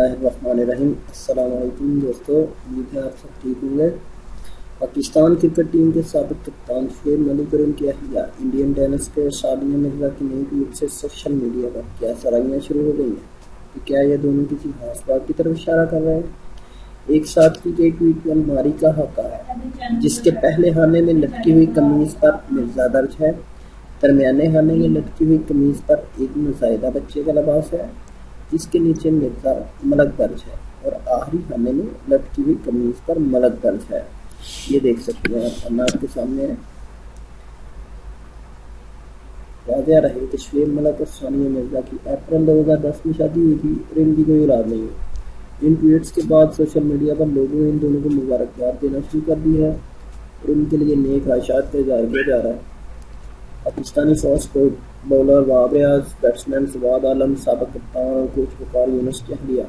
الرحمن الرحیم۔ السلام علیکم دوستو، امید ہے آپ سب ٹھیک ہوں گے۔ پاکستان کرکٹ ٹیم کے سابق کپتان شعیب ملک اور ان کی اہلیہ انڈین ٹینس کے ثانیہ مرزا کی نئی ٹویٹ سے سوشل میڈیا پر کیا سرائیاں شروع ہو گئی ہیں کہ کیا یہ دونوں کسی خاص بات کی طرف اشارہ کر رہے ہیں۔ ایک ساتھی کے ٹویٹ پر الماری کا حقہ ہے جس کے پہلے خانے میں لٹکی ہوئی قمیض پر مرزا درج ہے، درمیانے خانے میں لٹکی ہوئی قمیض پر ایک نوزائیدہ بچے کا لباس ہے جس کے نیچے مرزا ملک درج ہے، اور آخری خانے میں لٹکی ہوئی قمیض پر ملک درج ہے۔ یہ دیکھ سکتے ہیں آپ، آپ کے سامنے ہے۔ واضح رہے کہ شعیب ملک اور ثانیہ مرزا کی اپریل 2010 میں شادی ہوئی تھی اور ان کی کوئی اولاد نہیں ہے۔ ان ٹویٹس کے بعد سوشل میڈیا پر لوگوں نے ان دونوں کو مبارکباد دینا شروع کر دی ہے اور ان کے لیے نیک خواہشات کا اظہار کیا جا رہا ہے۔ Pakistani fast bowler Wahab Riaz, batsman Fawad Alam, سابق کپتان اور کوچ وقار یونس کی اہلیہ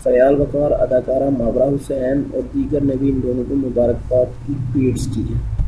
فریال وقار، اداکارہ ماورا حسین اور دیگر نے بھی ان دونوں کو مبارکباد کی ٹویٹس کی ہیں۔